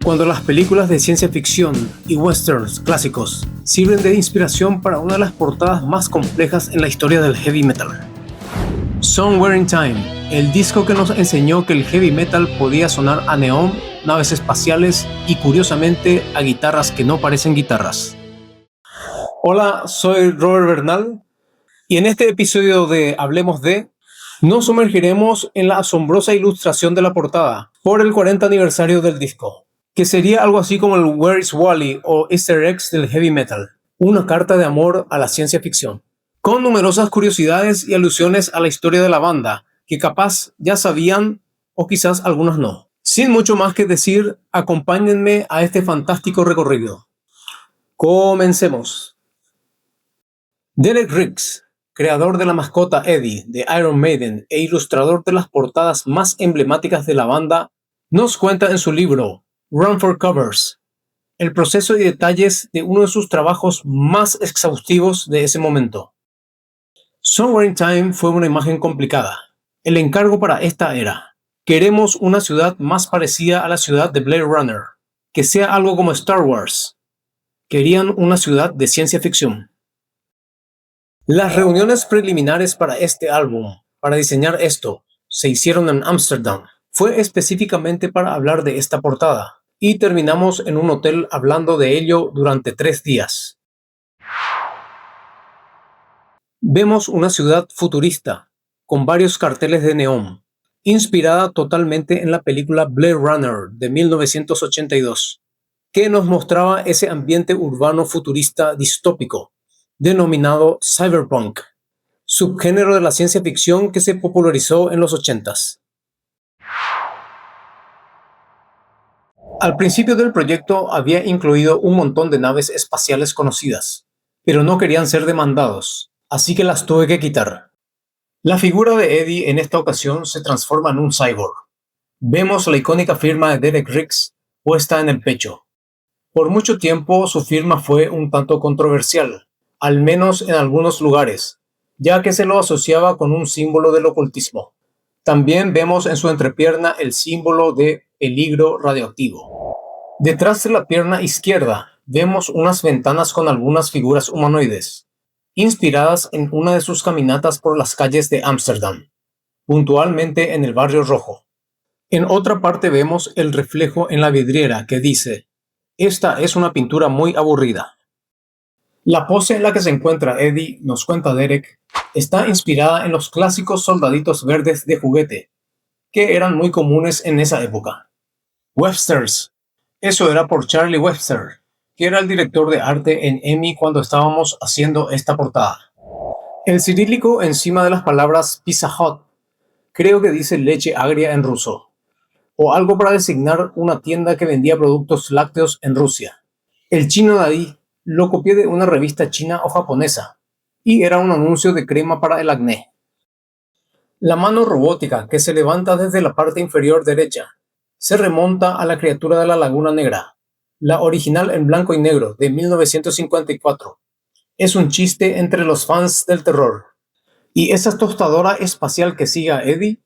Cuando las películas de ciencia ficción y westerns clásicos sirven de inspiración para una de las portadas más complejas en la historia del heavy metal. Somewhere in Time, el disco que nos enseñó que el heavy metal podía sonar a neón, naves espaciales y curiosamente a guitarras que no parecen guitarras. Hola, soy Robert Bernal y en este episodio de Hablemos de, nos sumergiremos en la asombrosa ilustración de la portada por el 40 aniversario del disco, que sería algo así como el Where is Wally o Easter eggs del heavy metal, una carta de amor a la ciencia ficción, con numerosas curiosidades y alusiones a la historia de la banda, que capaz ya sabían o quizás algunos no. Sin mucho más que decir, acompáñenme a este fantástico recorrido. Comencemos. Derek Riggs, creador de la mascota Eddie de Iron Maiden e ilustrador de las portadas más emblemáticas de la banda, nos cuenta en su libro Run for Covers el proceso y detalles de uno de sus trabajos más exhaustivos de ese momento. Somewhere in Time fue una imagen complicada. El encargo para esta era: queremos una ciudad más parecida a la ciudad de Blade Runner, que sea algo como Star Wars. Querían una ciudad de ciencia ficción. Las reuniones preliminares para este álbum, para diseñar esto, se hicieron en Ámsterdam. Fue específicamente para hablar de esta portada, y terminamos en un hotel hablando de ello durante 3 días. Vemos una ciudad futurista, con varios carteles de neón, inspirada totalmente en la película Blade Runner de 1982, que nos mostraba ese ambiente urbano futurista distópico, denominado cyberpunk, subgénero de la ciencia ficción que se popularizó en los 80s. Al principio del proyecto había incluido un montón de naves espaciales conocidas, pero no querían ser demandados, así que las tuve que quitar. La figura de Eddie en esta ocasión se transforma en un cyborg. Vemos la icónica firma de Derek Riggs puesta en el pecho. Por mucho tiempo su firma fue un tanto controversial, al menos en algunos lugares, ya que se lo asociaba con un símbolo del ocultismo. También vemos en su entrepierna el símbolo de peligro radioactivo. Detrás de la pierna izquierda vemos unas ventanas con algunas figuras humanoides, inspiradas en una de sus caminatas por las calles de Ámsterdam, puntualmente en el Barrio Rojo. En otra parte vemos el reflejo en la vidriera que dice: esta es una pintura muy aburrida. La pose en la que se encuentra Eddie, nos cuenta Derek, está inspirada en los clásicos soldaditos verdes de juguete, que eran muy comunes en esa época. Websters. Eso era por Charlie Webster, que era el director de arte en EMI cuando estábamos haciendo esta portada. El cirílico encima de las palabras Pizza Hut, creo que dice leche agria en ruso, o algo para designar una tienda que vendía productos lácteos en Rusia. El chino de ahí lo copié de una revista china o japonesa, y era un anuncio de crema para el acné. La mano robótica que se levanta desde la parte inferior derecha se remonta a la criatura de la Laguna Negra, la original en blanco y negro de 1954. Es un chiste entre los fans del terror. Y esa tostadora espacial que sigue a Eddie,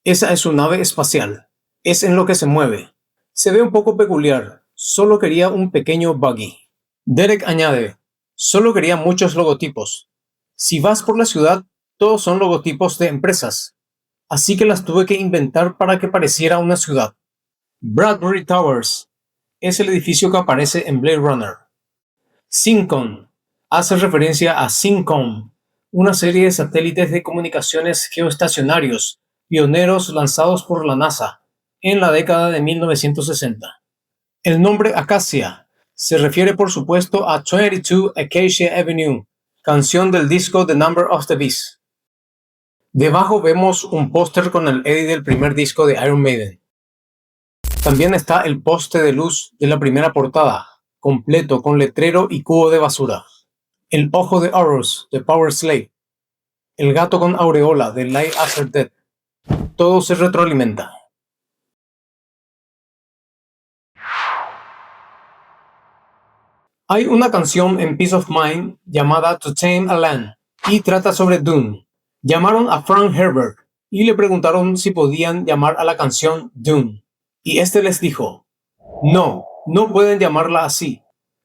esa es su nave espacial. Es en lo que se mueve. Se ve un poco peculiar. Solo quería un pequeño buggy. Derek añade: solo quería muchos logotipos. Si vas por la ciudad, todos son logotipos de empresas. Así que las tuve que inventar para que pareciera una ciudad. Bradbury Towers es el edificio que aparece en Blade Runner. Syncon hace referencia a Syncom, una serie de satélites de comunicaciones geoestacionarios pioneros lanzados por la NASA en la década de 1960. El nombre Acacia se refiere por supuesto a 22 Acacia Avenue, canción del disco The Number of the Beast. Debajo vemos un póster con el Eddie del primer disco de Iron Maiden. También está el poste de luz de la primera portada, completo con letrero y cubo de basura. El ojo de Horus de Power Slave. El gato con aureola de Light After Death. Todo se retroalimenta. Hay una canción en Peace of Mind llamada To Tame a Land y trata sobre Dune. Llamaron a Frank Herbert y le preguntaron si podían llamar a la canción Dune. Y este les dijo: No, no pueden llamarla así.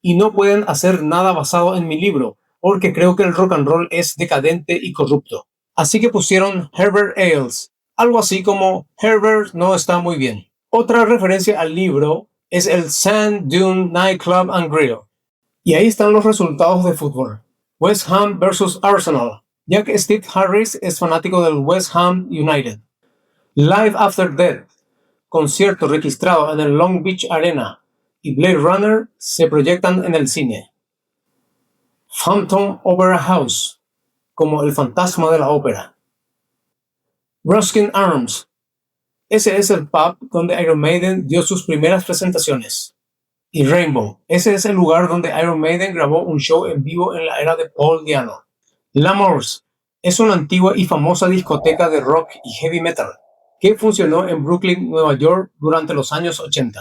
Y no pueden hacer nada basado en mi libro, porque creo que el rock and roll es decadente y corrupto. Así que pusieron Herbert Ailes, algo así como Herbert no está muy bien. Otra referencia al libro es el Sand Dune Nightclub and Grill. Y ahí están los resultados de fútbol. West Ham versus Arsenal, ya que Steve Harris es fanático del West Ham United. Live After Death, concierto registrado en el Long Beach Arena, y Blade Runner se proyectan en el cine. Phantom Opera House, como el fantasma de la ópera. Ruskin Arms, ese es el pub donde Iron Maiden dio sus primeras presentaciones. Y Rainbow, ese es el lugar donde Iron Maiden grabó un show en vivo en la era de Paul Di'Anno. L'Amour's es una antigua y famosa discoteca de rock y heavy metal que funcionó en Brooklyn, Nueva York durante los años 80.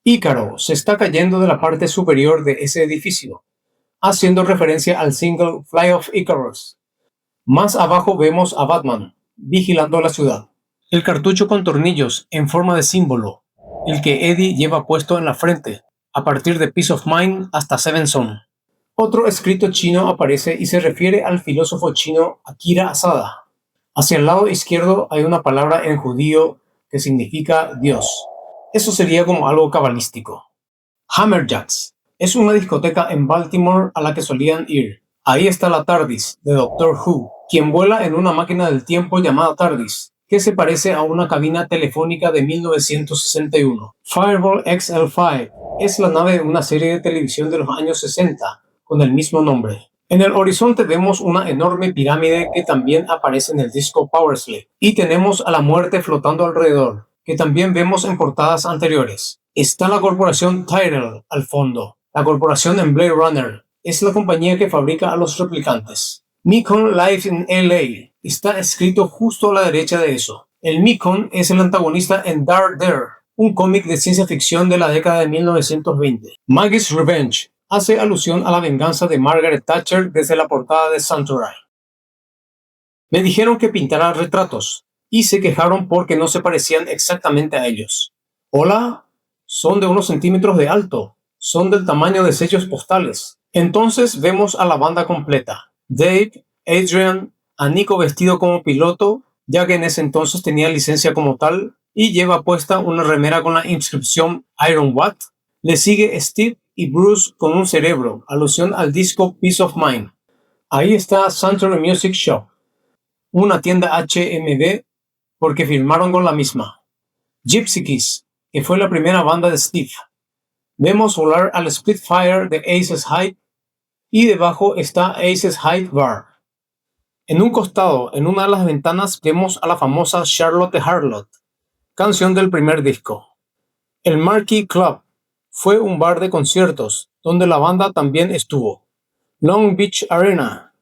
Ícaro se está cayendo de la parte superior de ese edificio, haciendo referencia al single Fly of Icarus. Más abajo vemos a Batman, vigilando la ciudad. El cartucho con tornillos en forma de símbolo, el que Eddie lleva puesto en la frente, a partir de Peace of Mind hasta Seven Son. Otro escrito chino aparece y se refiere al filósofo chino Akira Asada. Hacia el lado izquierdo hay una palabra en judío que significa Dios. Eso sería como algo cabalístico. Hammerjacks es una discoteca en Baltimore a la que solían ir. Ahí está la TARDIS de Doctor Who, quien vuela en una máquina del tiempo llamada TARDIS, que se parece a una cabina telefónica de 1961. Fireball XL5 es la nave de una serie de televisión de los años 60, con el mismo nombre. En el horizonte vemos una enorme pirámide que también aparece en el disco Powerslave, y tenemos a la muerte flotando alrededor, que también vemos en portadas anteriores. Está la corporación Tyrell al fondo. La corporación en Blade Runner es la compañía que fabrica a los replicantes. Mekon Live in LA está escrito justo a la derecha de eso. El Mekon es el antagonista en Dark Dare, un cómic de ciencia ficción de la década de 1920. Maggie's Revenge hace alusión a la venganza de Margaret Thatcher desde la portada de Suntory. Me dijeron que pintara retratos y se quejaron porque no se parecían exactamente a ellos. Hola, son de unos centímetros de alto, son del tamaño de sellos postales. Entonces vemos a la banda completa. Dave, Adrian, a Nico vestido como piloto, ya que en ese entonces tenía licencia como tal, y lleva puesta una remera con la inscripción Iron What. Le sigue Steve y Bruce con un cerebro, alusión al disco Peace of Mind. Ahí está Suntory Music Shop, una tienda HMV, porque firmaron con la misma. Gypsy Kiss, que fue la primera banda de Steve. Vemos volar al Spitfire de Aces High, y debajo está Aces High Bar. En un costado, en una de las ventanas, vemos a la famosa Charlotte Harlot, canción del primer disco. El Marquee Club fue un bar de conciertos donde la banda también estuvo. Long Beach Arena,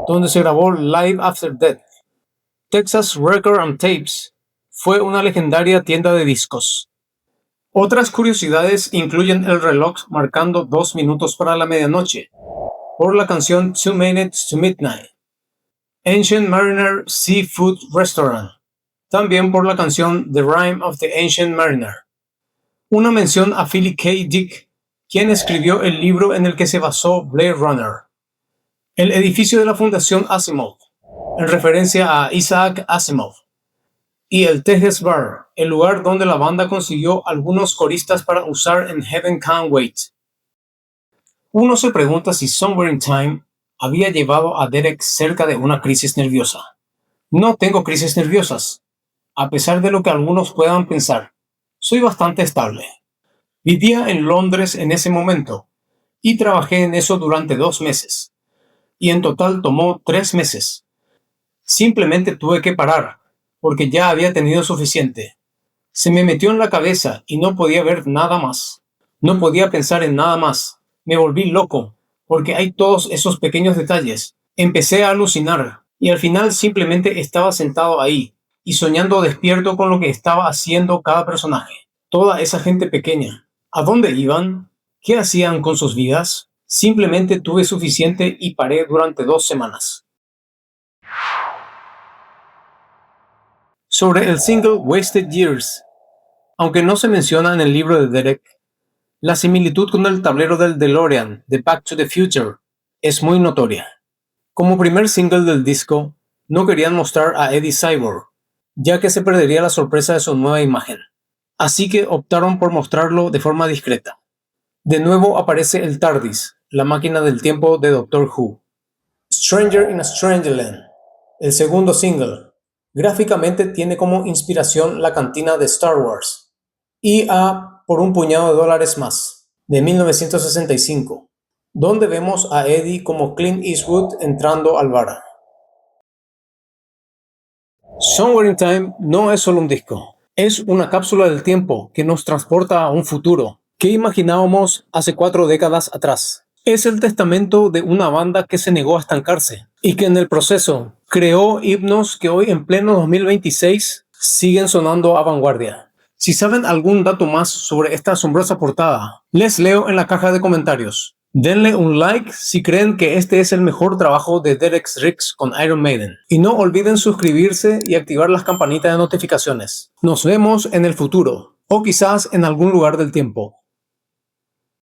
donde se grabó Live After Death. Texas Record and Tapes fue una legendaria tienda de discos. Otras curiosidades incluyen el reloj marcando 2 minutos para la medianoche, por la canción 2 Minutes to Midnight. Ancient Mariner Seafood Restaurant, también por la canción The Rime of the Ancient Mariner. Una mención a Philip K. Dick, quien escribió el libro en el que se basó Blade Runner. El edificio de la Fundación Asimov, en referencia a Isaac Asimov. Y el Tejas Bar, el lugar donde la banda consiguió algunos coristas para usar en Heaven Can't Wait. Uno se pregunta si Somewhere in Time había llevado a Derek cerca de una crisis nerviosa. No tengo crisis nerviosas, a pesar de lo que algunos puedan pensar. Soy bastante estable. Vivía en Londres en ese momento y trabajé en eso durante 2 meses. Y en total tomó 3 meses. Simplemente tuve que parar, porque ya había tenido suficiente. Se me metió en la cabeza y no podía ver nada más. No podía pensar en nada más. Me volví loco, porque hay todos esos pequeños detalles. Empecé a alucinar, y al final simplemente estaba sentado ahí, y soñando despierto con lo que estaba haciendo cada personaje. Toda esa gente pequeña. ¿A dónde iban? ¿Qué hacían con sus vidas? Simplemente tuve suficiente y paré durante 2 semanas. Sobre el single Wasted Years. Aunque no se menciona en el libro de Derek, La similitud con el tablero del DeLorean de Back to the Future es muy notoria. Como primer single del disco, no querían mostrar a Eddie Cyborg, ya que se perdería la sorpresa de su nueva imagen. Así que optaron por mostrarlo de forma discreta. De nuevo aparece el TARDIS, la máquina del tiempo de Doctor Who. Stranger in a Strangerland, el segundo single, gráficamente tiene como inspiración la cantina de Star Wars, y a Por un puñado de dólares más, de 1965, donde vemos a Eddie como Clint Eastwood entrando al bar. Somewhere in Time no es solo un disco, es una cápsula del tiempo que nos transporta a un futuro que imaginábamos hace 4 décadas atrás. Es el testamento de una banda que se negó a estancarse y que en el proceso creó himnos que hoy en pleno 2026 siguen sonando a vanguardia. Si saben algún dato más sobre esta asombrosa portada, les leo en la caja de comentarios. Denle un like si creen que este es el mejor trabajo de Derek Riggs con Iron Maiden. Y no olviden suscribirse y activar las campanitas de notificaciones. Nos vemos en el futuro, o quizás en algún lugar del tiempo.